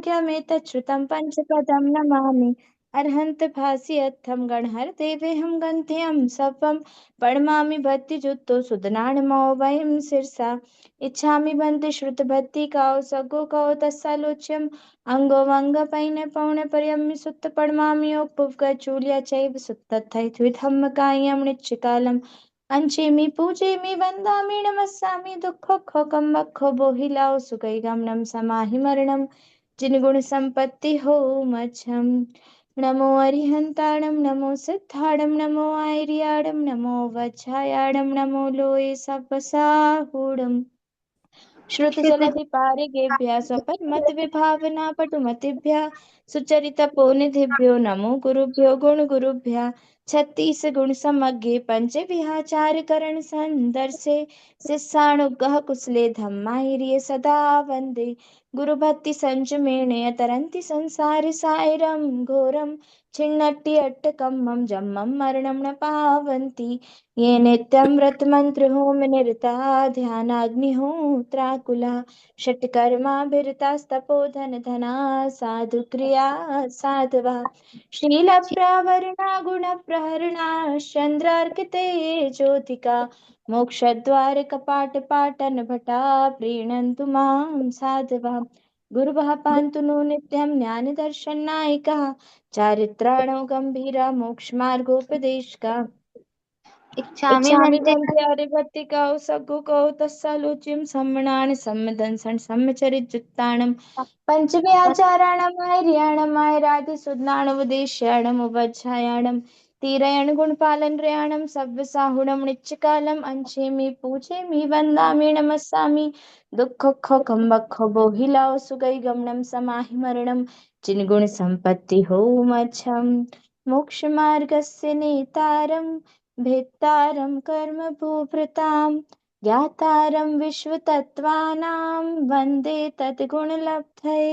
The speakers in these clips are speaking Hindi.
संख्यामेतच्छ्रुतं पंचपदं नमामि। अर्हन्त भास्यर्थं गणहर देवेऽहं गन्त्यं सपं प्रणमामि भक्तियुक्तो सुदनानमो वयं शिरसा। इच्छामि बन्ति श्रुतभक्तिकौ सगुकौ तस्सालोच्यम् अङ्गोऽङ्गपैनपौनपर्यम्य सुत्त प्रणमामि योगपुवगचूल्या चैव सुत्तथैथविधम्मकायं नित्यकालम् अंचेमि पूजेमि वन्दामि नमस्सामि दुःखोखोकं मखो बोहिलाओ सुगैगमनं समाहि मरणं जिनगुण संपत्ति हो मच्छम। नमो अरिहंताणं नमो सिद्धाणं नमो आयर्याणं नमो वज्रायाणं नमो लोये सपसाहूणम्। श्रुतिजलधिपारिगेभ्यः स्वपन्मतविभावना पटुमतिभ्यः सुचरितपोनिधिभ्यो नमो गुरुभ्यो गुणगुरुभ्यः। 36 गुण समग्रे पंचविहाचार करण संदर्शे शिष्यानुग्रह कुशले धम्माहिर्ये सदा वन्दे गुरु भक्ति संयमेन तरन्ति संसार साइरम घोरम छिन्नट्टि अट्टकम्मं जम्मं मरणं न पावन्ति ये नित्यं व्रतमन्त्रहोम निरता ध्यानाग्निहोत्राकुला षट्कर्माभिरतास्तपोधन धना साधु क्रिया साधवा शीलप्रवरणा गुणप्रहरणा चन्द्रार्किते ज्योतिका मोक्षद्वार कपाटपाटन भटा प्रीणन्तु मां साधवा गुरुवः पान्तु नो नित्यं ज्ञानदर्शननायकः चारित्राणो गम्भीरा मोक्षमार्गोपदेशका इच्छामि इच्छामि भन्ते भन्ते हरिभक्तिकौ सद्गुकौ तत्सालोच्यं सम्मनानि सम्मदंसन् सम्मचरितयुक्ताणं पञ्चव्याचाराणाम् आर्याणाम् आयरादिसुज्ञानमुद्देश्याणम् उपाध्यायाणम् तीरयण गुणपालन रयाणं सव्यसाहुणं नित्यकालम् अंचेमि पूजेमि वन्दामि नमस्सामि दुःखोखं बखो बोहिलाओ सुगैगमनं समाहि मरणं जिनगुण संपत्ति हो मच्छम् मोक्षमार्गस्य नेतारम् भेत्तारं कर्मभूभृतां ज्ञातारं विश्वतत्त्वानां वन्दे तद्गुणलब्धये।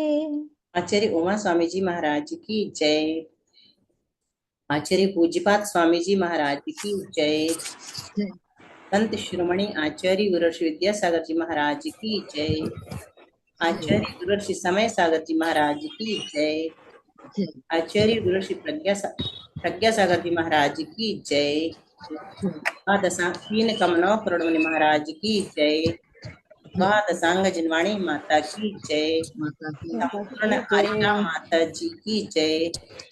आचार्य उमा स्वामी जी महाराज की जय। आचार्य पूज्यपाद स्वामी जी महाराज की जय। संत शिरोमणि आचार्य गुरुश्री विद्यासागर जी महाराज की जय। आचार्य गुरुश्री समय सागर जी महाराज की जय। आचार्य गुरुश्री प्रज्ञा सागर जी महाराज की जय। दशांग कमनौ करोड़मणि महाराज की जय। दशांग जिनवाणी माता की जय। संपूर्ण आर्या माता जी की जय।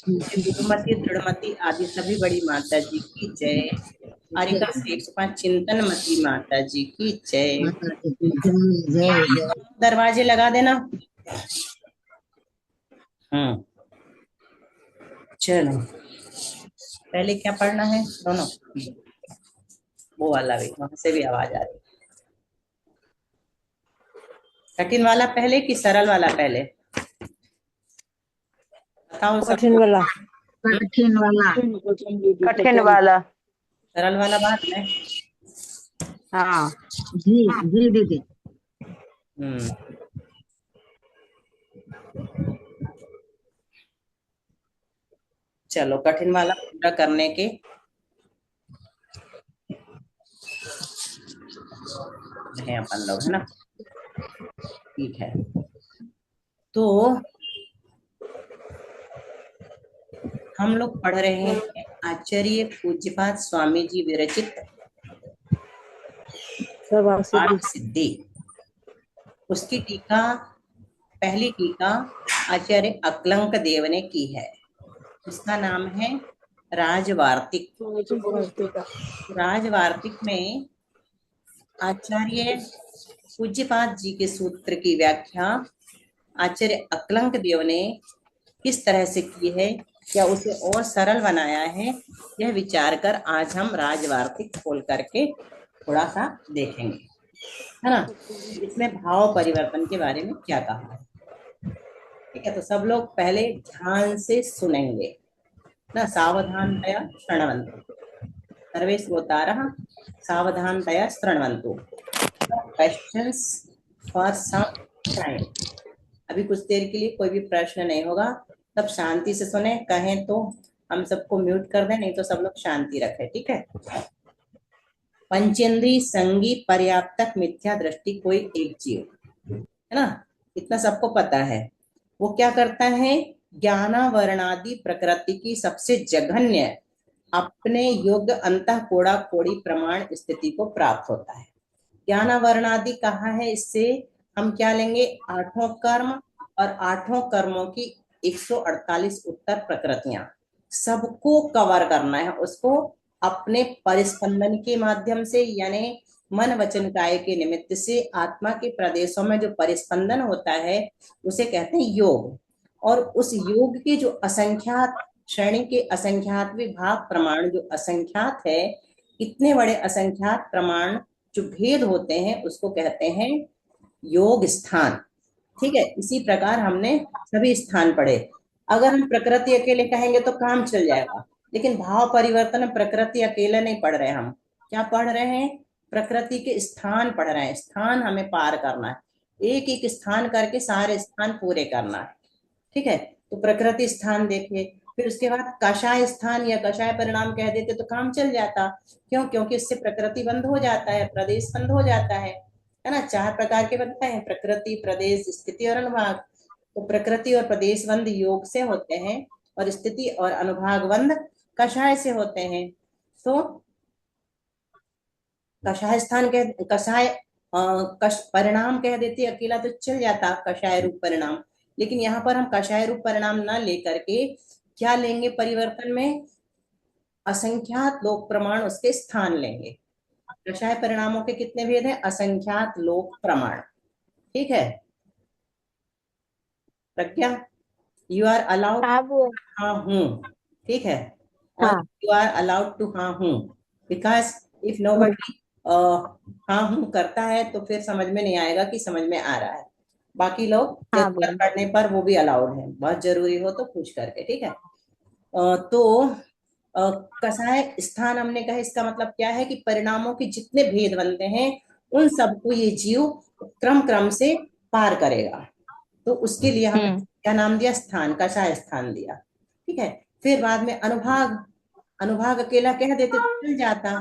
गुरुमती दृढ़मती आदि सभी बड़ी माता जी की जय। आरिका से 105 चिंतनमती माता जी की जय। दरवाजे लगा देना। चलो पहले क्या पढ़ना है दोनों, वो वाला भी, वहां से भी आवाज आ रही। कठिन वाला पहले कि सरल वाला पहले बताओ। कठिन वाला। कठिन वाला। कठिन वाला। सरल वाला बात है। हाँ जी जी दीदी। चलो कठिन वाला पूरा करने के हैं अपन लोग, है ना। ठीक है, तो हम लोग पढ़ रहे हैं आचार्य पूज्यपाद स्वामी जी विरचित सिद्धि। उसकी टीका, पहली टीका आचार्य अकलंक देव ने की है। उसका नाम है राजवार्तिक। राजवार्तिक में आचार्य पूज्यपाद जी के सूत्र की व्याख्या आचार्य अकलंक देव ने किस तरह से की है, या उसे और सरल बनाया है, यह विचार कर आज हम राजवार्तिक खोल करके थोड़ा सा देखेंगे, है ना। इसमें भाव परिवर्तन के बारे में क्या कहा है, ठीक है। तो सब लोग पहले ध्यान से सुनेंगे ना। सावधानतया शृण्वन्तु, सर्वे श्रोतारः सावधानतया शृण्वन्तु। Questions for some time. अभी कुछ देर के लिए कोई भी प्रश्न नहीं होगा, सब शांति से सुने। कहें तो हम सबको म्यूट कर दें, नहीं तो सब लोग शांति रखें, ठीक है। पंचेंद्रिय संगी पर्याप्तक मिथ्या दृष्टि कोई एक जीव, है ना, इतना सबको पता है। वो क्या करता है, ज्ञानावरणादि प्रकृति की सबसे जघन्य अपने योग्य अंतः कोड़ा कोड़ी प्रमाण स्थिति को प्राप्त होता है। ज्ञानावरणादि कहा है, इससे हम क्या लेंगे, आठों कर्म और आठों कर्मों की 148 उत्तर प्रकृतियां, सबको कवर करना है, उसको अपने परिस्पंदन के माध्यम से, यानी मन वचन काय के निमित्त से आत्मा के प्रदेशों में जो परिस्पंदन होता है उसे कहते हैं योग। और उस योग के जो असंख्यात श्रेणी के असंख्यात विभाग प्रमाण, जो असंख्यात है, इतने बड़े असंख्यात प्रमाण जो भेद होते हैं उसको कहते हैं योग स्थान। ठीक है, इसी प्रकार हमने सभी स्थान पढ़े। अगर हम प्रकृति अकेले कहेंगे तो काम चल जाएगा, लेकिन भाव परिवर्तन प्रकृति अकेले नहीं पढ़ रहे, हम क्या पढ़ रहे हैं, प्रकृति के स्थान पढ़ रहे हैं। स्थान हमें पार करना है, एक एक स्थान करके सारे स्थान पूरे करना है। ठीक है, तो प्रकृति स्थान देखे, फिर उसके बाद कषाय स्थान या कषाय परिणाम कह देते तो काम चल जाता। क्यों? क्योंकि इससे प्रकृति बंद हो जाता है, प्रदेश बंद हो जाता है ना। 4 प्रकार के बनते हैं, प्रकृति, प्रदेश, स्थिति और अनुभाग। तो प्रकृति और प्रदेश बंद योग से होते हैं और स्थिति और अनुभाग बंद कषाय से होते हैं। तो कषाय स्थान कह, कषाय परिणाम कह देते अकेला तो चल जाता, कषाय रूप परिणाम। लेकिन यहाँ पर हम कषाय रूप परिणाम ना लेकर के क्या लेंगे, परिवर्तन में असंख्यात लोक प्रमाण उसके स्थान लेंगे। कषाय परिणामों के कितने भेद हैं, असंख्यात लोक प्रमाण। ठीक है प्रज्ञा, यू आर अलाउड हाँ हूँ, ठीक है, और यू आर अलाउड टू हाँ हूँ, बिकॉज इफ नोबडी हाँ हूँ करता है तो फिर समझ में नहीं आएगा कि समझ में आ रहा है। बाकी लोग जरूरत पड़ने पर वो भी अलाउड है, बहुत जरूरी हो तो पूछ करके। ठीक है, तो कषाय स्थान हमने कहा, इसका मतलब क्या है कि परिणामों के जितने भेद बनते हैं उन सबको ये जीव क्रम क्रम से पार करेगा। तो उसके लिए हमने क्या नाम दिया, स्थान, कषाय स्थान दिया। ठीक है, फिर बाद में अनुभाग, अनुभाग अकेला कह देते तो चल जाता,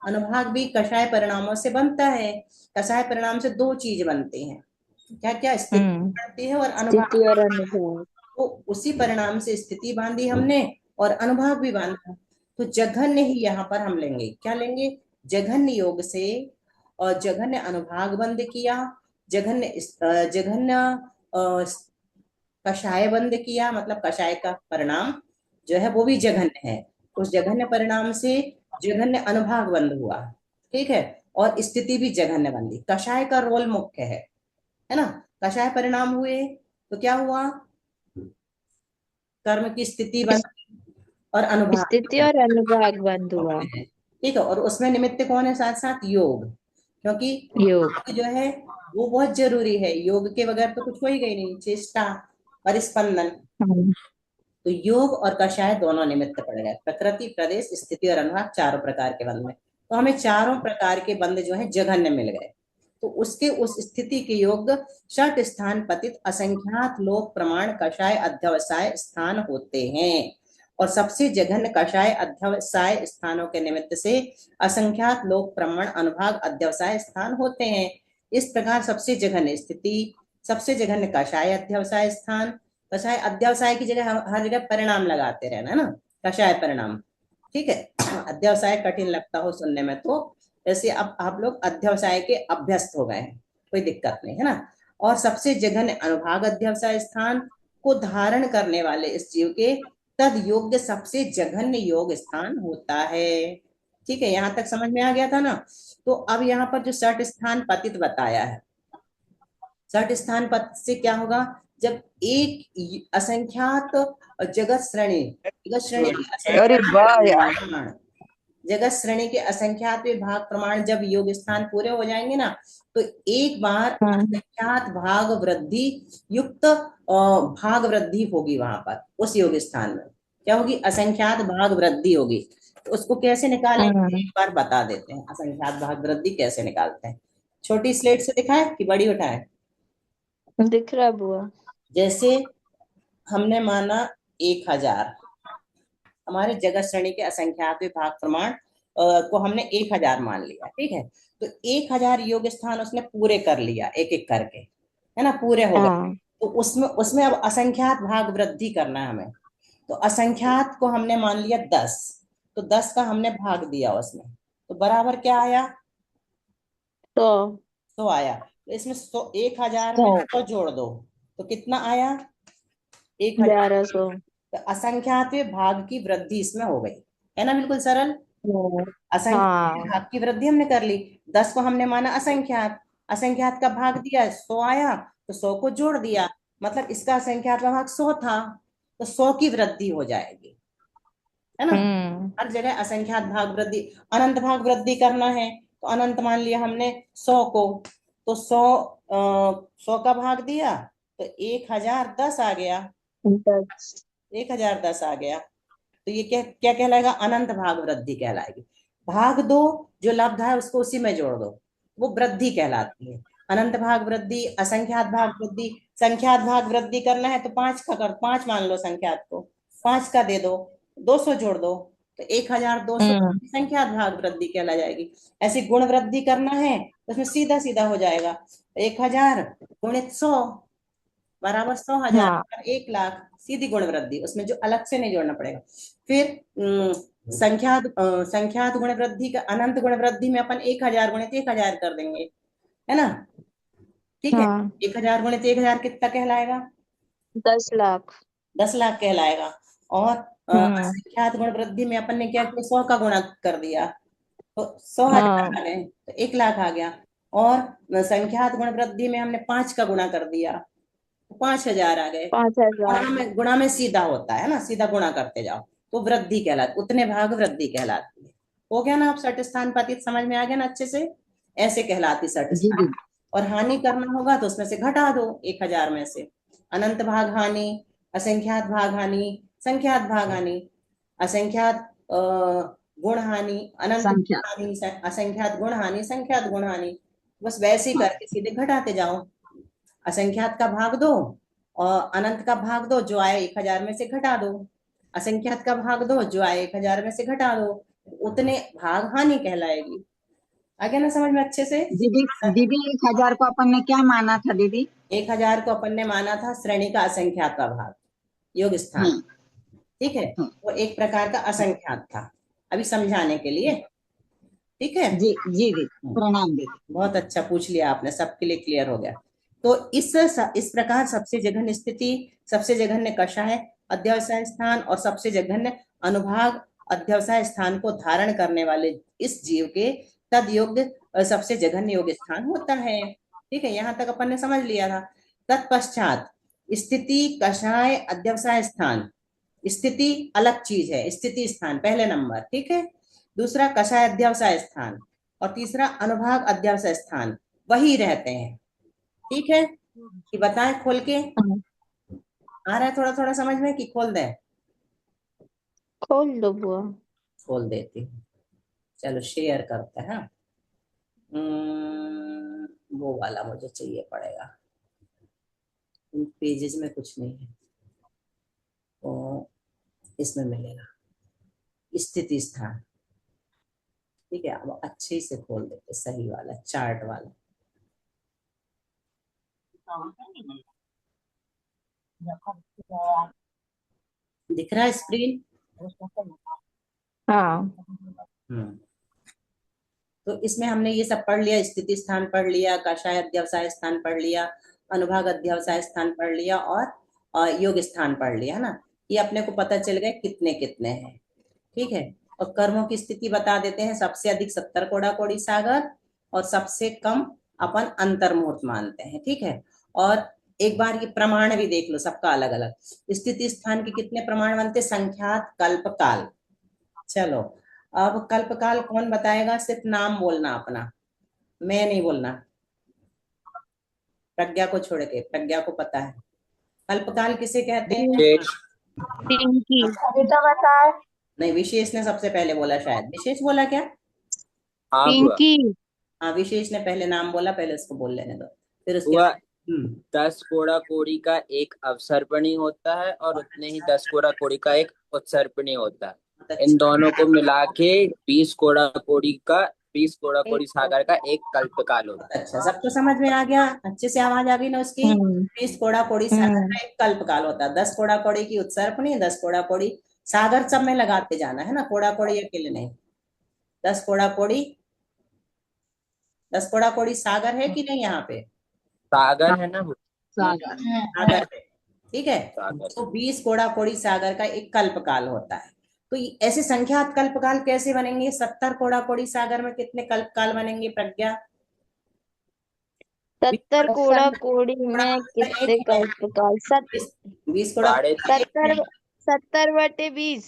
अनुभाग भी कषाय परिणामों से बनता है। कषाय परिणाम से 2 चीज बनती हैं, क्या क्या, स्थिति बनती है और अनुभाग। तो उसी परिणाम से स्थिति बांधी हमने और अनुभाग भी बांधा। तो जघन्य ही यहाँ पर हम लेंगे, क्या लेंगे, जघन्य योग से, और जघन्य अनुभाग बंद किया, जघन्य कषाय बंद किया, मतलब कषाय का परिणाम जो है वो भी जघन्य है। उस जघन्य परिणाम से जघन्य अनुभाग बंद हुआ। ठीक है, और स्थिति भी जघन्य बंदी। कषाय का रोल मुख्य है ना। कषाय परिणाम हुए तो क्या हुआ, कर्म की स्थिति बंद और अनुभाग, स्थिति और अनुभाग बंद हुआ। ठीक है, और उसमें निमित्त कौन है, साथ साथ योग, क्योंकि योग जो है वो बहुत जरूरी है, योग के बगैर तो कुछ हो ही गई नहीं, चेष्टा, परिस्पंदन। तो योग और कषाय दोनों निमित्त पड़ गए, प्रकृति, प्रदेश, स्थिति और अनुभाग, चारों प्रकार के बंद में। तो हमें चारों प्रकार के बंद जो है जघन्य मिल गए। तो उसके उस स्थिति के योग षट स्थान पतित असंख्यात लोक प्रमाण कषाय अध्यवसाय स्थान होते हैं, और सबसे जघन्य कषाय अध्यवसाय स्थानों के निमित्त से असंख्यात लोक प्रमाण अनुभाग अध्यवसाय स्थान होते हैं। इस प्रकार सबसे जघन्य स्थिति, सबसे जघन्य कषाय अध्यवसाय स्थान, कषाय अध्यवसाय की जगह हर जगह परिणाम लगाते रहना ना, कषाय परिणाम। ठीक है, अध्यवसाय कठिन लगता हो सुनने में तो जैसे अब आप लोग अध्यवसाय के अभ्यस्त हो गए हैं, कोई दिक्कत नहीं है ना। और सबसे जघन्य अनुभाग अध्यवसाय स्थान को धारण करने वाले इस जीव के तद योग्य सबसे जघन्य योग स्थान होता है। ठीक है, यहाँ तक समझ में आ गया था ना। तो अब यहाँ पर जो षट स्थान पतित बताया है, षट स्थान पतित से क्या होगा, जब एक असंख्यात जगत श्रेणी, जगत श्रेणी के असंख्यात विभाग प्रमाण जब योग स्थान पूरे हो जाएंगे ना, तो एक बार असंख्यात भाग वृद्धि युक्त भाग वृद्धि होगी वहां पर, उस योग स्थान में क्या होगी, असंख्यात भाग वृद्धि होगी। तो उसको कैसे निकालेंगे एक बार बता देते हैं, असंख्यात भाग वृद्धि कैसे निकालते हैं। छोटी स्लेट से दिखाए कि बड़ी उठाए, दिख रहा बुआ। जैसे हमने माना 1000, हमारे जगत श्रेणी के असंख्यात विभाग प्रमाण को हमने 1000 मान लिया। ठीक है, तो 1000 योग स्थान उसने पूरे कर लिया एक एक करके, है ना, पूरे हो गए। तो उसमें उसमें अब असंख्यात भाग वृद्धि करना है हमें। तो असंख्यात को हमने मान लिया 10, तो 10 का हमने भाग दिया उसमें, तो बराबर क्या आया? तो 100 आया। तो इसमें 100, 1000 में 100, 100 जोड़ दो, तो कितना आया? 1000। 1100। तो असंख्यात भाग की वृद्धि इसमें हो गई, है ना, बिल्कुल सरल। असंख्यात हाँ। भाग की वृद्धि हमने कर ली। 10 को हमने माना असंख्यात, असंख्यात का भाग दिया, 100 आया, तो 100 को जोड़ दिया, मतलब इसका असंख्यात का भाग 100 था, तो 100 की वृद्धि हो जाएगी, है ना। हम्म। हर जगह असंख्यात भाग वृद्धि। अनंत भाग वृद्धि करना है, तो अनंत मान लिया हमने 100 को, तो 100 का भाग दिया, तो 1010 आ गया, 10। 1010 आ गया। तो ये क्या क्या कहलाएगा? अनंत भाग वृद्धि कहलाएगी। भाग दो, जो लब्ध है उसको उसी में जोड़ दो, वो वृद्धि कहलाती है। अनंत भाग वृद्धि, असंख्यात भाग वृद्धि। संख्यात भाग वृद्धि करना है तो 5 का कर, 5 मान लो संख्यात को, 5 का दे दो, 200 जोड़ दो, तो 1200 हम्म। संख्यात भाग वृद्धि कहला जाएगी। ऐसी गुण वृद्धि करना है तो उसमें सीधा सीधा हो जाएगा, 1000 गुणित 100 बराबर 100,000 हाँ। और 1,00,000, सीधी गुण वृद्धि, उसमें जो अलग से नहीं जोड़ना पड़ेगा। फिर संख्यात गुण वृद्धि का, अनंत गुण वृद्धि में अपन 1000 गुणित 1000 कर देंगे, है ना। ठीक है। हाँ। 1000 गुणित 1000 कितना कहलाएगा? 10 लाख। 10,00,000 कहलाएगा। और हम्म। असंख्यात गुण वृद्धि में अपन ने क्या किया? 100 का गुणा कर दिया, तो 100,000 हाँ। आ गए, तो 1,00,000 आ गया। और संख्यात गुण वृद्धि में हमने 5 का गुणा कर दिया, 5,000 आ गए। 5,000। गुणा में सीधा होता है ना, सीधा गुणा करते जाओ, तो वृद्धि कहलाती, उतने भाग वृद्धि कहलाती है। हो गया ना? आप सठ स्थान पतित समझ में आ गया ना अच्छे से? ऐसे कहलाती सठ जी स्थान। दीदी। और हानि करना होगा तो उसमें से घटा दो 1000 में से। अनंत भाग हानि, असंख्यात भाग हानि, संख्यात भाग हानि, असंख्यात गुण हानि, अनंत गुण संख्या। हानि, असंख्यात गुण हानि, संख्यात गुण हानि। बस वैसे ही करके सीधे घटाते जाओ। असंख्यात का भाग दो और अनंत का भाग दो, जो आए 1000 में से घटा दो। असंख्यात का भाग दो, जो आए 1000 में से घटा दो, उतने भाग हानि कहलाएगी। आ गया ना समझ में अच्छे से? दीदी, दीदी 1000 को अपन ने क्या माना था दीदी? 1000 को अपन ने माना था श्रेणी का असंख्यात का भाग, योग स्थान। हम्म। ठीक है। हम्म। वो एक प्रकार का असंख्यात था, अभी समझाने के लिए। ठीक है। जी जी दीदी, प्रणाम दीदी। बहुत अच्छा पूछ लिया आपने, सबके लिए क्लियर हो गया। तो इस प्रकार सबसे जघन्य स्थिति, सबसे जघन्य कषाय अध्यवसाय स्थान और सबसे जघन्य अनुभाग अध्यवसाय स्थान को धारण करने वाले इस जीव के तद योग्य सबसे जघन्य योग स्थान होता है। ठीक है, यहां तक अपन ने समझ लिया था। तत्पश्चात स्थिति कषाय अध्यवसाय स्थान, स्थिति अलग चीज है, स्थिति स्थान पहले नंबर, ठीक है। दूसरा कषाय अध्यवसाय स्थान, और तीसरा अनुभाग अध्यवसाय स्थान, वही रहते हैं। ठीक है, कि बताएं खोल के? हाँ, आ रहा है थोड़ा थोड़ा समझ में कि खोल दें? खोल दो बुआ। खोल देती हूँ, चलो शेयर करते हैं। वो वाला मुझे चाहिए पड़ेगा, इन पेजेस में कुछ नहीं है, तो इसमें मिलेगा स्थिति स्थान। ठीक है, अब अच्छे से खोल देते, सही वाला चार्ट वाला। दिख रहा है स्क्रीन? हाँ। हम्म। तो इसमें हमने ये सब पढ़ लिया, स्थिति स्थान पढ़ लिया, कषाय अध्यवसाय स्थान पढ़ लिया, अनुभाग अध्यवसाय स्थान पढ़ लिया, और योग स्थान पढ़ लिया, है ना। ये अपने को पता चल गए कितने कितने हैं। ठीक है। और कर्मों की स्थिति बता देते हैं, सबसे अधिक 70 कोड़ा कोड़ी सागर, और सबसे कम अपन अंतर्मुहूर्त मानते हैं। ठीक है। और एक बार ये प्रमाण भी देख लो सबका अलग अलग। स्थिति स्थान के कितने प्रमाण बनते? संख्यात, कल्प, काल। चलो, अब कल्पकाल कौन बताएगा? सिर्फ नाम बोलना अपना, मैं नहीं बोलना, प्रज्ञा को छोड़ के, प्रज्ञा को पता है कल्पकाल किसे कहते हैं। विशेष। पिंकी। नहीं, विशेष ने सबसे पहले बोला, शायद विशेष बोला क्या? हाँ बुआ। पिंकी। हाँ, विशेष ने पहले नाम बोला, पहले उसको बोल लेने दो, फिर उसके बुआ, बाद। 10 कोड़ा कोड़ी का एक अवसर्पणी होता है और उतने ही 10 कोड़ा कोड़ी का एक उत्सर्पणी होता है। इन अच्छा। दोनों को मिला के 20 कोड़ा कोड़ी का 20 कोड़ा कोड़ी सागर का एक कल्पकाल होता है। अच्छा, सबको समझ में आ गया? अच्छे से आवाज आ गई ना उसकी? 20 कोड़ा कोड़ी सागर का एक कल्पकाल होता है। 10 कोड़ा कोड़ी की उत्सर्पणी, 10 कोड़ा कोड़ी सागर, सब में लगाते जाना है ना, कोड़ा कोड़ी अकेले नहीं। 10 कोड़ा कोड़ी, 10 कोड़ा कोड़ी सागर है कि नहीं यहाँ पे? सागर है ना? सागर सागर है, ठीक है। सागर। तो 20 कोड़ा कोड़ी सागर का एक कल्पकाल होता है। तो ऐसे संख्यात कल्पकाल कैसे बनेंगे? 70 कोड़ा कोड़ी सागर में कितने कल्पकाल बनेंगे प्रज्ञा? 70 कोड़ा कोड़ी में कितने कल्पकाल? 20 कोड़ा साढ़े तीन। 70 70/20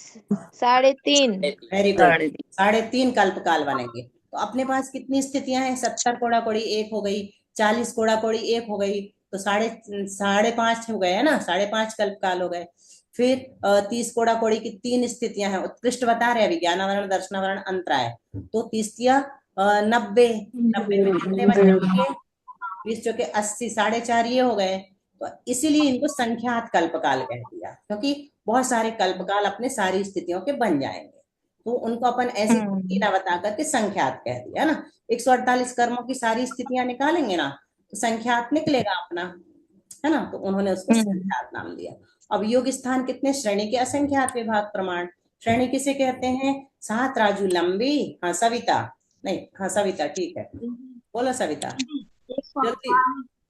3.5। वेरी गुड, 3.5 कल्पकाल बनेंगे। तो अपने पास कितनी स्थितियां हैं? 70 कोड़ा कोड़ी एक हो गई, 40 कोड़ा कोड़ी एक हो गई, तो साढ़े साढ़े पांच हो गए है ना, 5.5 कल्पकाल हो गए। फिर 30 कोड़ा कोड़ी की 3 स्थितियां हैं, उत्कृष्ट बता रहे हैं विज्ञानावरण, दर्शनावरण, अंतराय। तो 30 90, 90 में कितने बन जाएंगे? 20 चौके 80, 4.5 ये हो गए। तो इसीलिए इनको संख्यात कल्पकाल कह दिया, क्योंकि बहुत सारे कल्पकाल अपने सारी स्थितियों के बन जाएंगे। तो उनको अपन ऐसी स्थिति ना बता करके संख्यात कह दिया ना। 148 कर्मों की सारी स्थितियां निकालेंगे ना, तो संख्यात निकलेगा अपना, है ना। तो उन्होंने उसको संख्यात नाम दिया। अब योग स्थान कितने? श्रेणी के असंख्यात विभाग प्रमाण। श्रेणी किसे कहते हैं? 7 राजू लंबी। हाँ सविता, नहीं हाँ सविता, ठीक है, बोलो सविता जल्दी।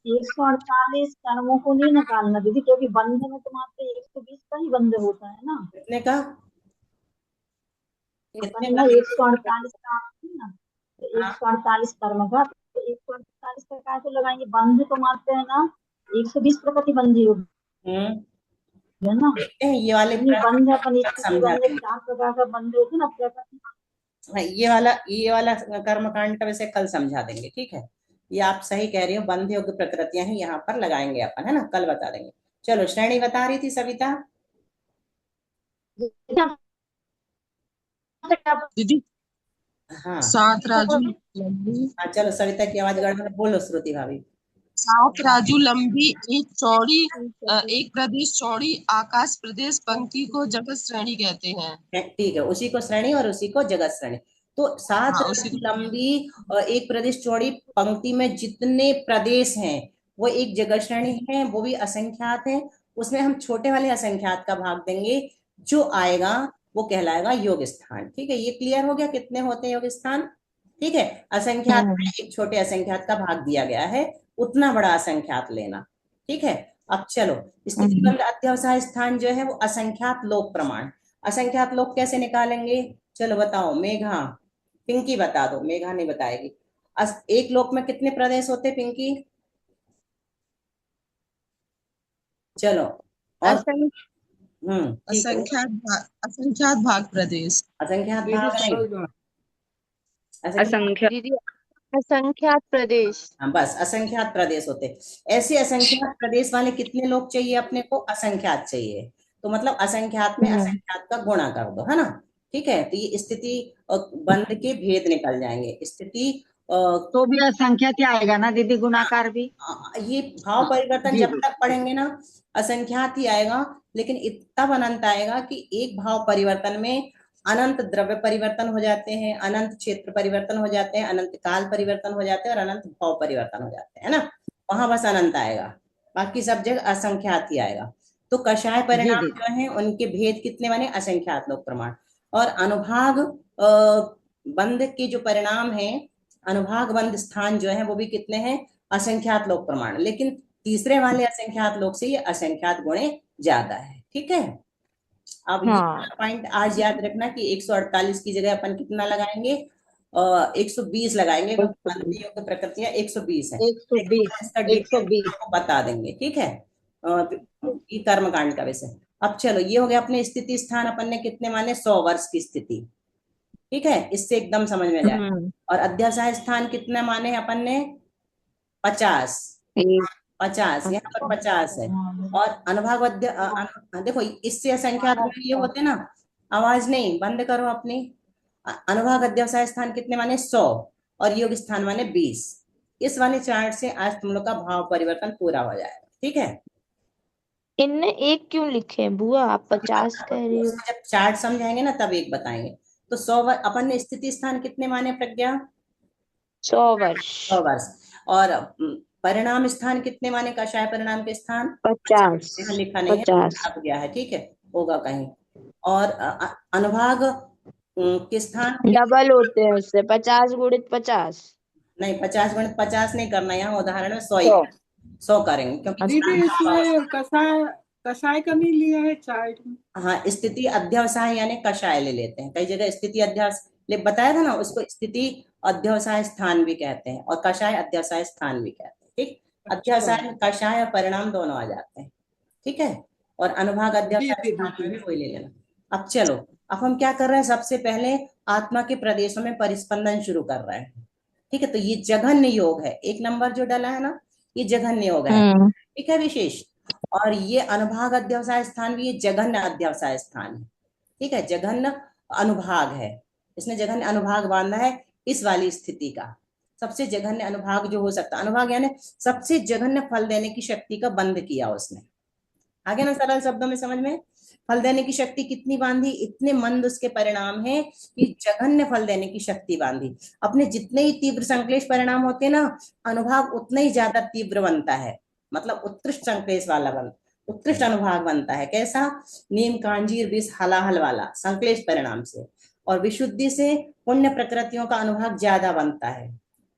148 कर्मों को नहीं निकालना दीदी, क्योंकि बंध में तो मात्र 120 का ही बंध होता है ना। कितने का? अपन ना 148 का ना, तो 148 कर्म का, तो 148 प्रकार से लगाएंगे। बंध तो मात्र है ना 120 प्रकृति बंधी होगी है ना। देखते हैं ये वाले नहीं बंध अपन स्थिति बंध, समझाते हैं। 4 प्रकार का बंध होते ना प्रकृति। हाँ, ये वाला कर्मकांड का वैसे कल समझा देंगे, ठीक है। ये आप सही कह रही हो, बंध योग्य प्रकृतियां ही यहाँ पर लगाएंगे अपन, है ना, कल बता देंगे। चलो श्रेणी बता रही थी सविता। दीदी हाँ 7 राजू लंबी, हाँ, चलो सविता की आवाज गड़बड़, बोलो श्रुति भाभी। 7 राजू लंबी, एक चौड़ी, एक प्रदेश चौड़ी आकाश प्रदेश पंक्ति को जगत श्रेणी कहते हैं। ठीक है, उसी को श्रेणी और उसी को जगत श्रेणी। तो 7 हाँ, उसी को लंबी और एक प्रदेश चौड़ी पंक्ति में जितने प्रदेश हैं वो एक जगत श्रेणी है, वो भी असंख्यात है। उसमें हम छोटे वाले असंख्यात का भाग देंगे, जो आएगा वो कहलाएगा योग स्थान। ठीक है, ये क्लियर हो गया कितने होते हैं योग स्थान? ठीक है, असंख्यात में एक छोटे असंख्यात का भाग दिया गया है, उतना बड़ा असंख्यात लेना। ठीक है, अब चलो स्थितिबंध अध्यवसाय स्थान जो है वो असंख्यात लोक प्रमाण। असंख्यात लोक कैसे निकालेंगे? चलो बताओ, मेघा, पिंकी बता दो, मेघा नहीं बताएगी। एक लोक में कितने प्रदेश होते पिंकी? चलो और ठीक है, असंख्यात भाग प्रदेश। असंख्यात भाग नहीं, असंख्यात दीदी, असंख्यात प्रदेश। हाँ, बस असंख्यात प्रदेश होते। ऐसे असंख्यात प्रदेश वाले कितने लोग चाहिए अपने को? असंख्यात चाहिए। तो मतलब असंख्यात में असंख्यात का गुणा कर दो, है ना। ठीक है, तो ये स्थिति बंध के भेद निकल जाएंगे। स्थिति तो भी असंख्यात ही आएगा ना दीदी, गुणाकार भी। ये भाव परिवर्तन जी, जब जी। तक पढ़ेंगे ना असंख्यात ही आएगा, लेकिन तब अनंत आएगा कि एक भाव परिवर्तन में अनंत द्रव्य परिवर्तन हो जाते हैं, अनंत क्षेत्र परिवर्तन हो जाते हैं, अनंत काल परिवर्तन हो जाते हैं और अनंत भाव परिवर्तन हो जाते हैं, है ना। वहां बस अनंत आएगा, बाकी सब जगह असंख्यात ही आएगा। तो कषाय परिणाम जी। जो है उनके भेद कितने बने? असंख्यात लोक प्रमाण। और अनुभाग बंध के जो परिणाम है, अनुभाग बंध स्थान जो है वो भी कितने हैं? असंख्यात लोक प्रमाण। लेकिन तीसरे वाले असंख्यात लोक से ये असंख्यात गुणे ज्यादा है। ठीक है, अब ये पॉइंट आज याद रखना कि 148 की जगह अपन कितना लगाएंगे? 120 लगाएंगे, क्योंकि योग्य प्रकृतियां 120 है। 120 इसका डिटेल 120 आपको बता देंगे, ठीक है। ये कर्मकांड का विषय। अब चलो, ये हो गया अपने स्थिति स्थान, अपन ने कितने माने? 100 वर्ष की स्थिति। ठीक है, इससे एकदम समझ में जाए। और अध्यासाय स्थान कितने माने अपन ने? 50, 50 यहाँ पर 50 है। और अनुभाग देखो, इससे असंख्यात ये होते ना, आवाज नहीं, बंद करो अपनी। अनुभाग अध्यवसाय स्थान कितने माने? 100 और योग स्थान माने 20। इस वाले चार्ट से आज तुम लोग का भाव परिवर्तन पूरा हो जाएगा। ठीक है, इनने एक क्यों लिखे हैं बुआ? आप 50 कह रही हो। जब चार्ट समझाएंगे ना तब एक बताएंगे। तो 100 अपन ने स्थिति स्थान कितने माने प्रज्ञा? 100 वर्ष। 100 वर्ष। और परिणाम स्थान कितने माने कषाय परिणाम के स्थान? 50। यहाँ लिखा नहीं है, 50। छप गया है, ठीक है, होगा कहीं। और अनुभाग के स्थान डबल होते हैं उससे, 50 गुणित 50। नहीं, 50 गुणित 50 नहीं करना, यहाँ उदाहरण में 100 ही 100। 100 करेंगे, क्योंकि दीदी इसमें कषाय कषाय का नहीं लिया है चार्ट में। हाँ, स्थिति अध्यवसाय यानी कषाय ले लेते हैं, कई जगह स्थिति अध्यवसाय बताया था ना, उसको स्थिति अध्यवसाय स्थान भी कहते हैं और कषाय अध्यवसाय स्थान भी कहते हैं, ठीक। अध्यवसाय में कषाय और परिणाम दोनों आ जाते हैं, ठीक है। और अनुभाग अध्यवसाय स्थान भी वही ले लेना। अब चलो, अब हम क्या कर रहे हैं, सबसे पहले आत्मा के प्रदेशों में परिस्पंदन शुरू कर रहे हैं, ठीक है। तो ये जघन्य योग है, 1 नंबर जो डला है ना, ये जघन्य योग है, ठीक है, विशेष। और ये अनुभाग अध्यवसाय स्थान भी ये जघन्य अध्यवसाय स्थान है, ठीक है, जघन्य अनुभाग है, इसने जघन्य अनुभाग बांधा है इस वाली स्थिति का। सबसे जघन्य अनुभाग जो हो सकता, अनुभाग यानी सबसे जघन्य फल देने की शक्ति का बंध किया उसने। आगे ना सरल शब्दों में समझ में, फल देने की शक्ति कितनी बांधी, इतने मंद उसके परिणाम है कि जघन्य फल देने की शक्ति बांधी। अपने जितने ही तीव्र संक्लेश परिणाम होते हैं ना, अनुभाग उतना ही ज्यादा तीव्र बनता है, मतलब उत्कृष्ट संक्लेश वाला उत्कृष्ट अनुभाग बनता है। कैसा? नीम कांजीर विष हलाहल वाला संक्लेश परिणाम से, और विशुद्धि से पुण्य प्रकृतियों का अनुभाग ज्यादा बनता है।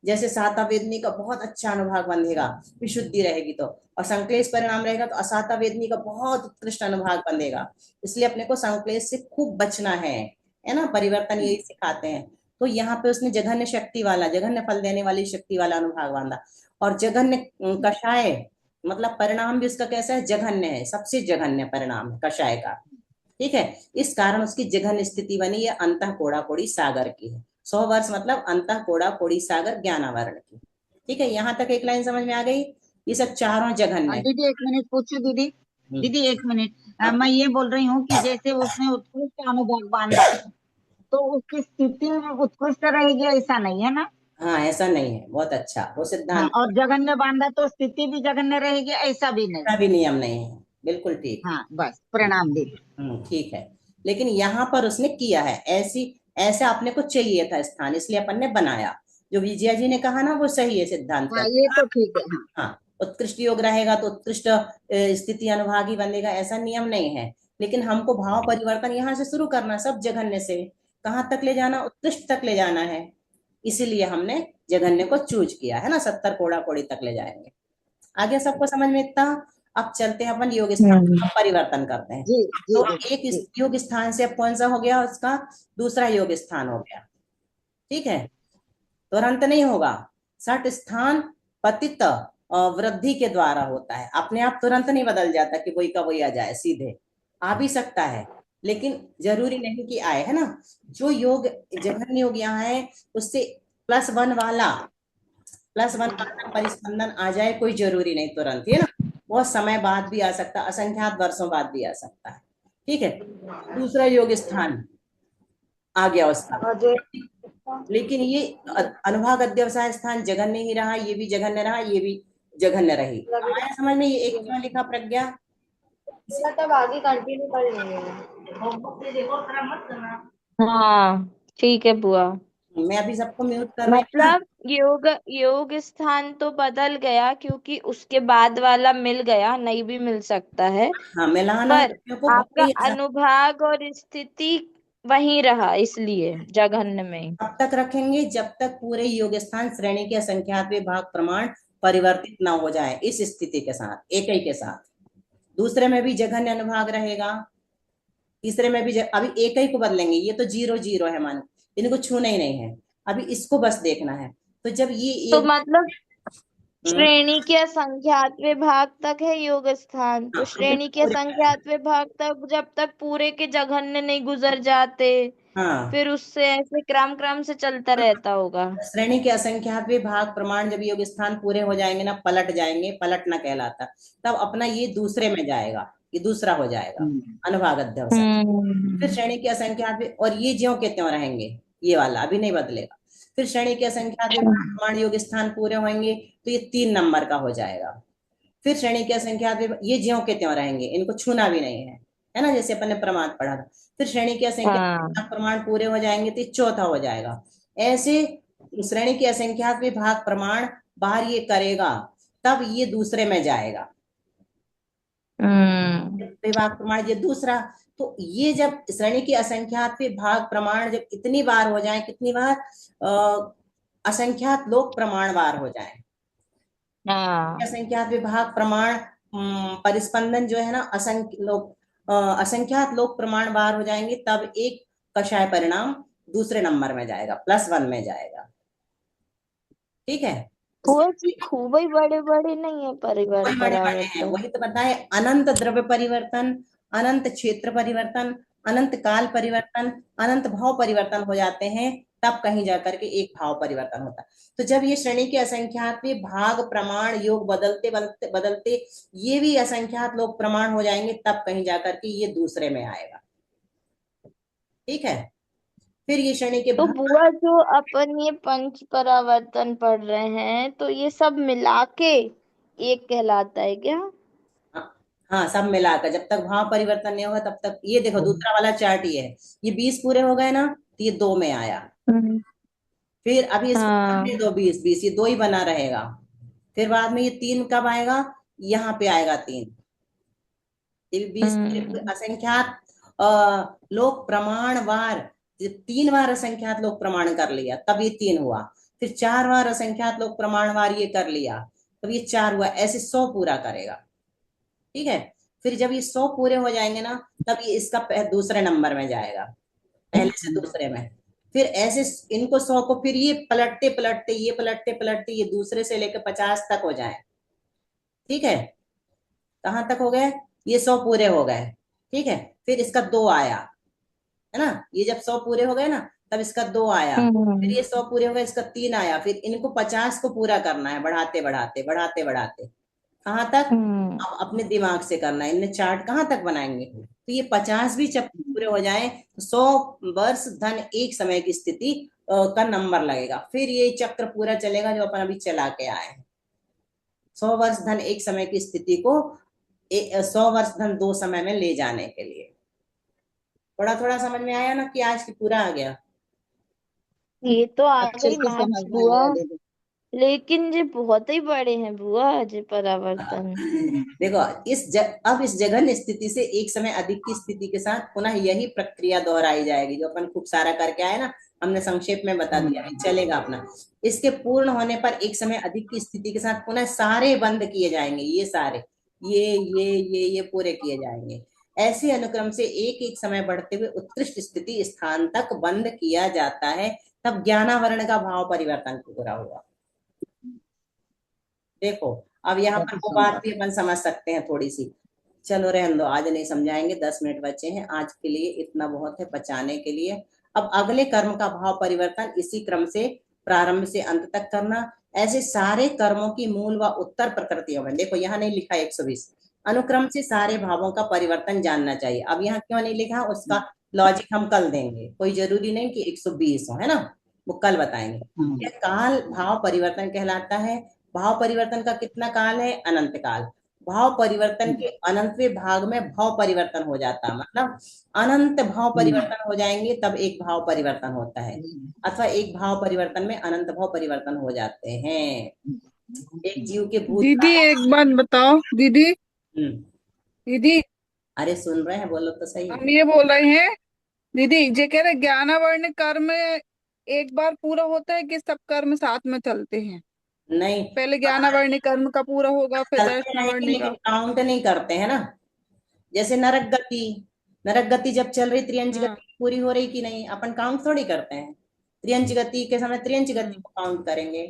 जैसे साता वेदनी का बहुत अच्छा अनुभाग बंधेगा विशुद्धि रहेगी तो, और संक्लेश परिणाम रहेगा तो असाता वेदनी का बहुत उत्कृष्ट अनुभाग बंधेगा। इसलिए अपने को संक्लेश से खूब बचना है ना, परिवर्तन यही सिखाते हैं। तो यहाँ पे उसने जघन्य शक्ति वाला, जघन्य फल देने वाली शक्ति वाला अनुभाग बांधा। और जघन्य कषाय मतलब परिणाम भी उसका कैसा है, जघन्य है, सबसे जघन्य परिणाम है कषाय का, ठीक है। इस कारण उसकी जघन्य स्थिति बनी, ये अंतः कोड़ा कोड़ी सागर की है। 100 वर्ष मतलब अंतः कोड़ा कोड़ी सागर ज्ञानावरण की, ठीक है। यहाँ तक एक लाइन समझ में आ गई। ये सब चारों जघन्य। दीदी 1 मिनट पूछू दीदी, दीदी 1 मिनट, मैं ये बोल रही हूँ कि जैसे उसने उत्कृष्ट अनुभाग बांधा तो उसकी स्थिति उत्कृष्ट रहेगी, ऐसा नहीं है ना? हाँ, ऐसा नहीं है, बहुत अच्छा वो सिद्धांत। हाँ, और जघन्य बांधा तो स्थिति भी जघन्य रहेगी, ऐसा भी नहीं, ऐसा भी नियम नहीं है, बिल्कुल ठीक। हाँ, बस प्रणाम दीदी। ठीक है, लेकिन यहाँ पर उसने किया है ऐसा अपने को चाहिए था स्थान, इसलिए अपन ने बनाया। जो विजया जी ने कहा ना वो सही है सिद्धांत। हाँ, ये तो ठीक है। हाँ, उत्कृष्ट योग रहेगा तो उत्कृष्ट स्थिति अनुभाग ही बनेगा, ऐसा नियम नहीं है। लेकिन हमको भाव परिवर्तन यहाँ से शुरू करना, सब जघन्य से कहाँ तक ले जाना, उत्कृष्ट तक ले जाना है, इसीलिए हमने जघन्य को चूज किया है ना। 70 कोड़ा कोड़ी तक ले जाएंगे। आगे सबको समझ में इतना। अब चलते हैं अपन योग स्थान का परिवर्तन करते हैं। जी, जी, तो एक योग स्थान से अब कौन सा हो गया, उसका दूसरा योग स्थान हो गया, ठीक है। तुरंत नहीं होगा, 60 स्थान पतित वृद्धि के द्वारा होता है, अपने आप तुरंत नहीं बदल जाता कि वही का वही आ जाए, सीधे आ भी सकता है लेकिन जरूरी नहीं कि आए, है ना। जो योग जघन्य योग यहाँ है उससे +1 वाला परिस्पंदन आ जाए, कोई जरूरी नहीं तुरंत, है ना, बहुत समय बाद भी आ सकता, असंख्यात वर्षों बाद भी आ सकता है, ठीक है। दूसरा योग स्थान आ गया उसका, लेकिन ये अनुभाग अध्यवसाय स्थान जघन्य ही रहा, ये भी जघन्य रहा, ये भी जघन्य रही। आया समझ में? ये एक क्यों लिखा प्रज्ञा? तब आगे कंटिन्यू कर लेंगे। हाँ ठीक है बुआ। मैं अभी सबको म्यूट कर रही हूँ। मतलब योग स्थान तो बदल गया क्योंकि उसके बाद वाला मिल गया, नहीं भी मिल सकता है। हाँ, मिलान पर आपका अनुभाग और स्थिति वहीं रहा, इसलिए जघन्य में तब तक रखेंगे जब तक पूरे योग स्थान श्रेणी के असंख्यात भाग प्रमाण परिवर्तित ना हो जाए। इस स्थिति के साथ, एक ही के साथ दूसरे में भी जघन्य अनुभाग रहेगा, तीसरे में भी अभी एक ही को बदलेंगे। ये तो 0 0 है, मान इनको छूना ही नहीं है, अभी इसको बस देखना है। तो जब ये तो मतलब श्रेणी के असंख्यातवें भाग तक है योग स्थान, तो श्रेणी के असंख्यातवें भाग तक जब तक पूरे के जघन्य नहीं गुजर जाते, फिर उससे ऐसे क्रम से चलता रहता होगा। श्रेणी के असंख्यातवें भाग प्रमाण जब योग स्थान पूरे हो जाएंगे ना, पलट जाएंगे, पलटना कहलाता, तब अपना ये दूसरे में जाएगा, ये दूसरा हो जाएगा अनुभाग अध्यवसाय। फिर श्रेणी के असंख्यातवें, और ये ज्यों के त्यों रहेंगे, ये वाला अभी नहीं बदलेगा। फिर श्रेणी के असंख्यातवें प्रमाण योग स्थान पूरे होंगे तो ये 3 नंबर का हो जाएगा। फिर श्रेणी के असंख्यातवें ये ज्यों के त्यों रहेंगे, इनको छूना भी नहीं है ना, जैसे अपन ने प्रमाण पढ़ा था। फिर श्रेणी के असंख्यात प्रमाण पूरे हो जाएंगे तो चौथा हो जाएगा। ऐसे श्रेणी के असंख्यात विभाग प्रमाण बाहर ये करेगा तब ये दूसरे में जाएगा। विभाग प्रमाण ये दूसरा। तो ये जब श्रेणी के असंख्यात विभाग प्रमाण जब इतनी बार हो जाए, कितनी बार, असंख्यात लोक प्रमाण बार हो जाए, असंख्यात विभाग प्रमाण परिस्पंदन जो है ना असंख्यात लोक प्रमाण बार हो जाएंगे, तब एक कषाय परिणाम दूसरे नंबर में जाएगा, +1 में जाएगा। ठीक है, खूब ही बड़े बड़े नहीं है परिवर्तन, परावर्तन। वही तो बताए, अनंत द्रव्य परिवर्तन, अनंत क्षेत्र परिवर्तन, अनंत काल परिवर्तन, अनंत भाव परिवर्तन हो जाते हैं, तब कहीं जाकर के एक भाव परिवर्तन होता है। तो जब ये श्रेणी के असंख्यात में भाग प्रमाण योग बदलते बदलते बदलते ये भी असंख्यात लोग प्रमाण हो जाएंगे, तब कहीं जाकर के ये दूसरे में आएगा। ठीक है, फिर ये श्रेणी के तो बुआ जो अपन ये पंच परावर्तन पढ़ रहे हैं, तो ये सब मिला के एक कहलाता है क्या? हाँ, सब मिलाकर जब तक भाव परिवर्तन नहीं होगा तब तक। ये देखो दूसरा वाला चार्ट ये है, ये 20 पूरे हो गए ना, तो ये 2 में आया। फिर अभी इसको करने दो 20 ये 2 ही बना रहेगा। फिर बाद में ये 3 कब आएगा, यहाँ पे आएगा 3। 20 असंख्यात लोक प्रमाणवार 3 बार असंख्यात लोक प्रमाण कर लिया, तब ये 3 हुआ। फिर 4 बार असंख्यात लोक प्रमाणवार ये कर लिया, तब ये 4 हुआ। ऐसे 100 पूरा करेगा। ठीक है, फिर जब ये 100 पूरे हो जाएंगे ना, तब ये इसका दूसरे नंबर में जाएगा, पहले से दूसरे में। फिर ऐसे इनको 100 को फिर ये पलटते पलटते ये दूसरे से लेकर 50 तक हो जाए। ठीक है, कहां तक हो गए, ये 100 पूरे हो गए। ठीक है, फिर इसका 2 आया, है ना, ये जब 100 पूरे हो गए ना, तब इसका 2 आया। फिर ये 100 पूरे हो गए, इसका 3 आया। फिर इनको 50 को पूरा करना है, बढ़ाते बढ़ाते बढ़ाते बढ़ाते कहां तक, अब अपने दिमाग से करना है। इनने चार्ट कहां तक बनाएंगे, तो ये 50 भी जब पूरे हो जाए तो 100 वर्ष धन 1 समय की स्थिति का नंबर लगेगा। फिर ये चक्र पूरा चलेगा जो अपन अभी चला के आए हैं। 100 वर्ष धन 1 समय की स्थिति को 100 वर्ष धन 2 समय में ले जाने के लिए। थोड़ा थोड़ा समझ में आया ना, कि आज की पूरा आ गया? ये तो आ अच्छे गई से मैथ्स समझ में बुआ, आया दीदी। लेकिन ये बहुत ही बड़े हैं बुआ ये परावर्तन। देखो अब इस जघन्य स्थिति से एक समय अधिक की स्थिति के साथ पुनः यही प्रक्रिया दोहराई जाएगी, जो अपन खूब सारा करके आए ना, हमने संक्षेप में बता दिया, चलेगा अपना। इसके पूर्ण होने पर एक समय अधिक की स्थिति के साथ पुनः सारे बंद किए जाएंगे, ये सारे ये पूरे किए जाएंगे। ऐसे अनुक्रम से एक एक समय बढ़ते हुए उत्कृष्ट स्थिति स्थान तक बंद किया जाता है, तब ज्ञानावरण का भाव परिवर्तन पूरा हुआ। देखो अब यहाँ पर वो बात भी अपन समझ सकते हैं थोड़ी सी। चलो रहने दो, आज नहीं समझाएंगे, 10 मिनट बचे हैं आज के लिए, इतना बहुत है बचाने के लिए। अब अगले कर्म का भाव परिवर्तन इसी क्रम से प्रारंभ से अंत तक करना। ऐसे सारे कर्मों की मूल व उत्तर प्रकृतियों में, देखो यहाँ नहीं लिखा 120, अनुक्रम से सारे भावों का परिवर्तन जानना चाहिए। अब यहाँ क्यों नहीं लिखा, उसका लॉजिक हम कल देंगे, कोई जरूरी नहीं कि 120 हो, है ना, वो कल बताएंगे। यह काल भाव परिवर्तन कहलाता है। भाव परिवर्तन का कितना काल है, अनंत काल। भाव परिवर्तन के अनंतवें भाग में भाव परिवर्तन हो जाता है, मतलब अनंत भाव परिवर्तन हो जाएंगे तब एक भाव परिवर्तन होता है, अथवा एक भाव परिवर्तन में अनंत भाव परिवर्तन हो जाते हैं। एक जीव के भूत दीदी एक बात बताओ दीदी। दीदी अरे सुन रहे हैं, बोलो तो सही। हम ये बोल रहे हैं दीदी, ये कह रहे ज्ञानावर्ण कर्म एक बार पूरा होता है कि सब कर्म साथ में चलते हैं? नहीं, पहले ज्ञानावर्ण कर्म का पूरा होगा फिर दर्शनावर्ण का। काउंट नहीं करते हैं ना। जैसे नरक गति जब चल रही, त्रियंच गति पूरी हो रही कि नहीं, अपन काउंट थोड़ी करते हैं। त्रियंच गति के समय त्रियंच गति को काउंट करेंगे,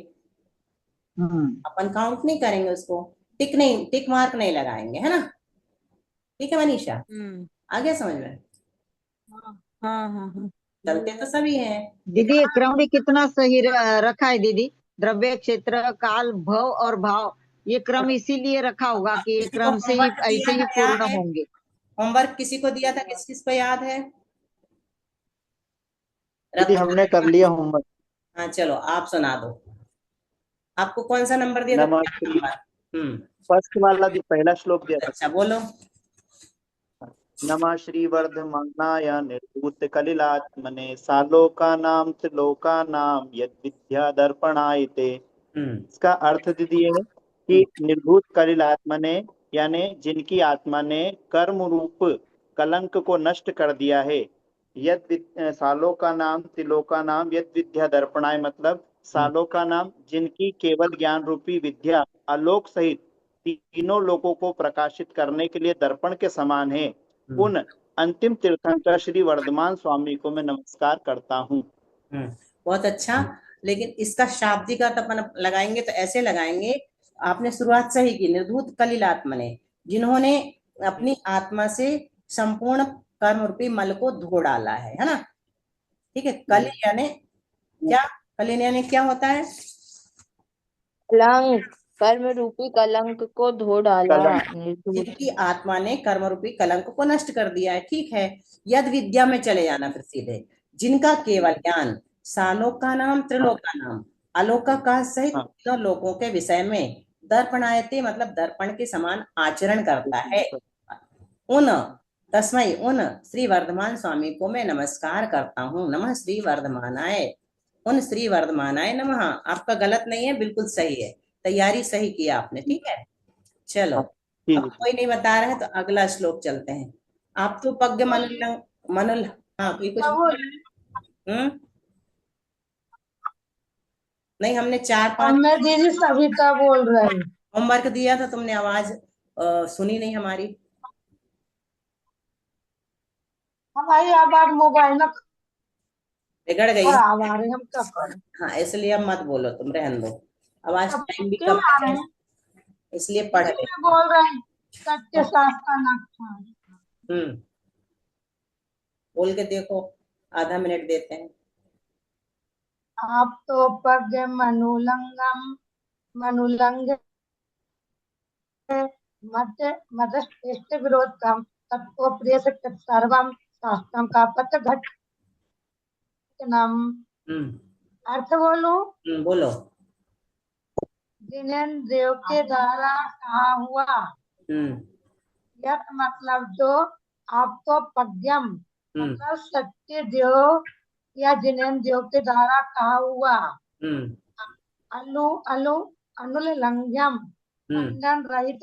अपन काउंट नहीं करेंगे उसको, टिक मार्क नहीं लगाएंगे, है ना। ठीक है मनीषा, आ गया समझ में? हाँ। चलते तो सभी हैं दीदी। क्रम भी कितना सही रखा है दीदी, द्रव्य क्षेत्र काल भव और भाव, ये क्रम इसीलिए रखा होगा कि ये क्रम से ही ऐसे ही पूर्ण होंगे। होमवर्क किसी को दिया था, किस किस को याद है? दीदी हमने कर लिया होमवर्क। हाँ चलो आप सुना दो। आपको कौन सा नंबर दिया था? फर्स्ट वाला पहला श्लोक दिया था। अच्छा बोलो। नमः श्री वर्धमानाय निर्भूत कलिलात्मने सालोकानां त्रिलोकानां यद विद्या दर्पणायते। इसका अर्थ दीदी ये है कि निर्भूत कलिलात्मने यानी जिनकी आत्मा ने कर्म रूप कलंक को नष्ट कर दिया है। सालों का नाम त्रिलोका नाम यद विद्या दर्पणाय, मतलब सालों का नाम जिनकी केवल ज्ञान रूपी विद्या आलोक सहित तीनों लोगों को प्रकाशित करने के लिए दर्पण के समान है। उन अंतिम तीर्थंकर श्री वर्धमान स्वामी को मैं नमस्कार करता हूँ। बहुत अच्छा। लेकिन इसका शाब्दिक अर्थ अपन लगाएंगे तो ऐसे लगाएंगे, आपने शुरुआत सही की, निर्धूत कलिलात्मने, जिन्होंने अपनी आत्मा से संपूर्ण कर्म रूपी मल को धो डाला है ना। ठीक है। कलि यानी क्या? कलि यानी क्या होता है? कलंक, कर्म रूपी कलंक को धो डाला। जिनकी आत्मा ने कर्म रूपी कलंक को नष्ट कर दिया है। ठीक है। यद विद्या में चले जाना फिर सीधे, जिनका केवल ज्ञान सालोक का नाम त्रिलोक का नाम आलोक का सहित तीनों लोकों के विषय में दर्पणायते, मतलब दर्पण के समान आचरण करता है। उन तस्मय उन श्री वर्धमान स्वामी को मैं नमस्कार करता हूँ। नमः श्री वर्धमानाय, उन श्री वर्धमानाय नमः। आपका गलत नहीं है, बिल्कुल सही है, तैयारी सही किया आपने। ठीक है। चलो, अब कोई नहीं बता रहे तो अगला श्लोक चलते हैं। आप तो पग्ग मनुल हाँ कोई कुछ नहीं, हमने 4-5 मैं दीदी सविता बोल रही हूँ। होमवर्क दिया था, तुमने आवाज सुनी नहीं हमारी। हमारी आवाज मोबाइल में बिगड़ गई खराब आ रही, हम क्या करें। हाँ, इसलिए अब मत बोलो, तुम रहने दो, आवाज टाइम भी कम है, इसलिए पढ़ ले। बोल रहे हैं सत्य शास्त्र लक्षण। बोल के देखो, आधा मिनट देते हैं। आप तो पग मनुलंग मत मदस्तेष्ट विरोध कम तत्व प्रिय सर्वम शास्त्रम का पथ घट नाम। अर्थ बोलो। बोलो। जिनेंद्रियों के द्वारा कहा हुआ, यह मतलब जो आप तो पद्यम मतलब सत्य जो या जिनेंद्रियों के द्वारा कहा हुआ, अनुलंघ्यम खंडन रहित,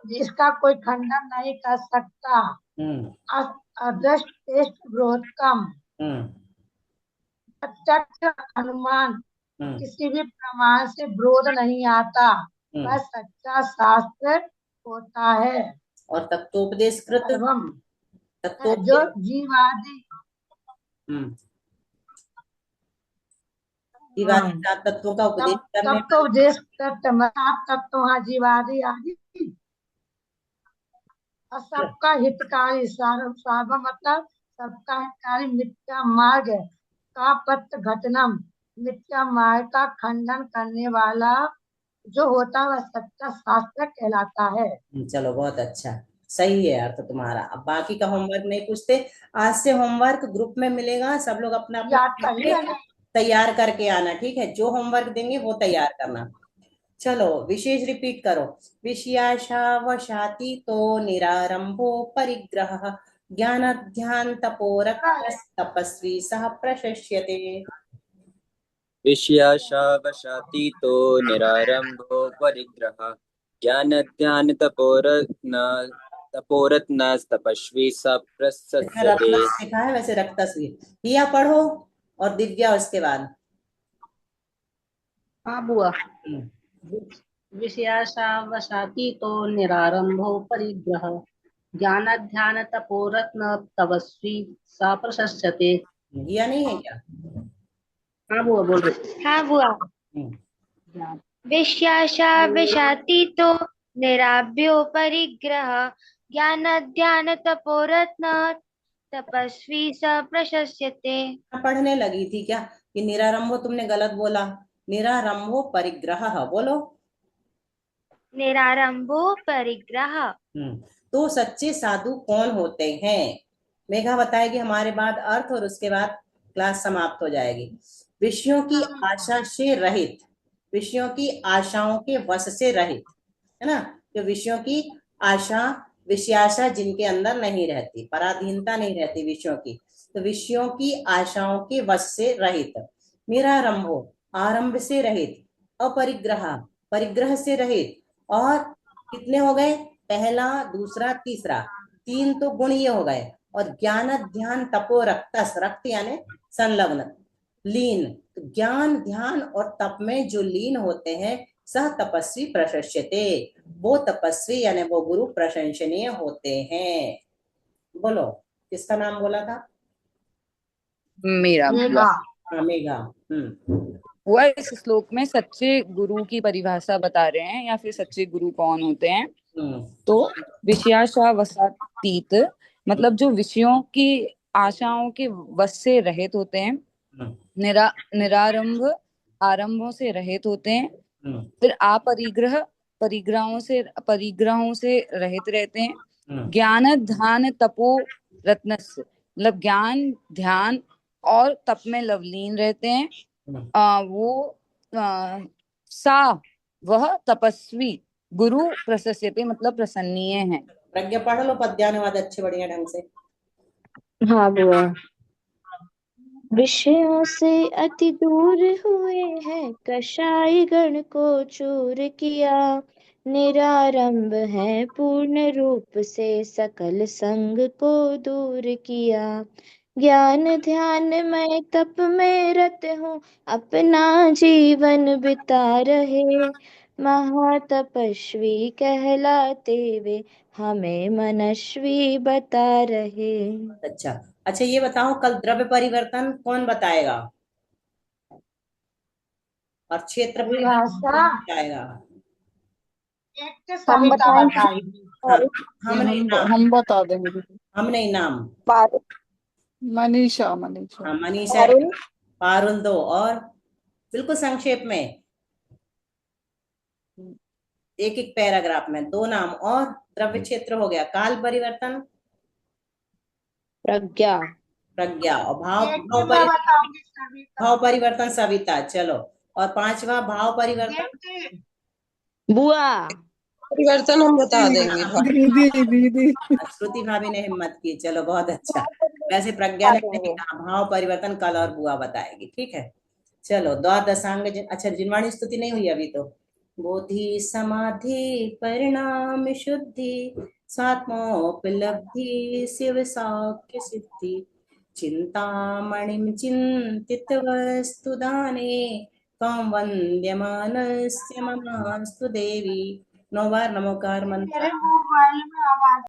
जिसका कोई खंडन नहीं कर सकता, अदृष्ट विरोधकम प्रत्यक्ष अनुमान, किसी भी प्रमाण से विरोध नहीं आता, वह सच्चा शास्त्र होता है। और तत्वोपदेशकृत जो जीवादि तत्वों का उपदेश करने, उपदेश तत्व जीवादि आदि और सबका हितकारी सार्व मतलब सबका हितकारी मिथ्या मार्ग का पथ घटनम, मिथ्या मार्ग का खंडन करने वाला जो होता है वह सच्चा शास्त्र कहलाता है। चलो, बहुत अच्छा, सही है अर्थ तुम्हारा। अब बाकी का होमवर्क नहीं पूछते, आज से होमवर्क ग्रुप में मिलेगा, सब लोग अपना तैयार करके आना। ठीक है। जो होमवर्क देंगे वो तैयार करना। चलो, विशेष रिपीट करो। विषयाशावशाती तो निरारंभो परिग्रह ज्ञान ध्यान तपोरक तपस्वी सह प्रशस्यते। विषयाशावशाती तो निरारंभो परिग्रह ज्ञान ध्यान तपोरत्न तपस्वी स प्रशस्यते। लिखा है वैसे रक्तस्वी। हिया पढ़ो और दिव्या उसके बाद। हाँ बुआ। विषयाशावशाती तो निरारंभो परिग्रह ज्ञान ध्यान तपोरत्न तपस्वी सा प्रशस्यते। ये नहीं है क्या? हाँ बुआ बोल रही। हाँ बुआ। विषयाशावशाती तो निराभ्यो परिग्रह ज्ञान ध्यान तपोरत्न तपस्वी स प्रशस्यते। पढ़ने लगी थी क्या कि निरारंभो? तुमने गलत बोला, निरारंभो परिग्रह बोलो। निरारंभो परिग्रह। तो सच्चे साधु कौन होते हैं? मेघा बताएगी हमारे बाद अर्थ, और उसके बाद क्लास समाप्त हो जाएगी। विषयों की आशा से रहित, विषयों की आशाओं के वश से रहित, है ना। जो विषयों की आशा विषयाशा जिनके अंदर नहीं रहती, पराधीनता नहीं रहती विषयों की, तो विषयों की आशाओं के वश से रहित। निरारंभो, आरंभ से रहित। अपरिग्रह, परिग्रह से रहित। और कितने हो गए? पहला, दूसरा, तीसरा, 3 तो गुण ये हो गए। और ज्ञान ध्यान तपो रक्तस, रक्त यानी संलग्न, लीन। तो ज्ञान ध्यान और तप में जो लीन होते हैं, सह तपस्वी प्रशस्यते, वो तपस्वी यानी वो गुरु प्रशंसनीय होते हैं। बोलो, किसका नाम बोला था? मेरा हाँ, मेघा। वह इस श्लोक में सच्चे गुरु की परिभाषा बता रहे हैं, या फिर सच्चे गुरु कौन होते हैं। तो विषयाशा वसातीत, मतलब जो विषयों की आशाओं के वश से रहित होते हैं। निरारंभ, आरंभों से रहित होते हैं। फिर अपरिग्रह, परिग्रहों से रहित रहते हैं। ज्ञान ध्यान तपो रत्नस्य, मतलब ज्ञान ध्यान और तप में लवलीन रहते हैं। सा वह तपस्वी गुरु प्रशस्यते, मतलब प्रसन्नीय है। प्रज्ञा पढ़ लो पद्यानुवाद अच्छे बढ़िया ढंग से। हाँ बुआ। विषयों से अति दूर हुए हैं, कषाय गण को चूर किया। निरारंभ है पूर्ण रूप से, सकल संग को दूर किया। ज्ञान ध्यान मैं तप में रत हूँ, अपना जीवन बिता रहे। महातपस्वी कहलाते वे, हमें मनस्वी बता रहे। अच्छा, ये बताओ कल द्रव्य परिवर्तन कौन बताएगा? और क्षेत्र बताएगा? हम बता देंगे। हम नहीं, नाम मनीषा। हाँ, मनीषा, पारुल दो। और बिल्कुल संक्षेप में एक एक पैराग्राफ में 2 नाम। और द्रव्य क्षेत्र हो गया। काल परिवर्तन प्रज्ञा। और भाव परिवर्तन सविता। चलो, और 5वां भाव परिवर्तन बुआ। परिवर्तन हम बता देंगे। दीदी श्रुति भाभी ने हिम्मत की, चलो बहुत अच्छा। वैसे प्रज्ञा ने नहीं कहा, भाव परिवर्तन कल और बुआ बताएगी, ठीक है। चलो, द्वादशांग। अच्छा, जिनवाणी स्तुति नहीं हुई अभी तो। बोधि समाधि परिणाम शुद्धि, सात्मोपलब्धि शिव साख्य सिद्धि। चिंतामणिं चिंतित वस्तु दाने, त्वं वन्द्यमानस्य ममास्तु देवी। 9 बार नमोकार मंत्र।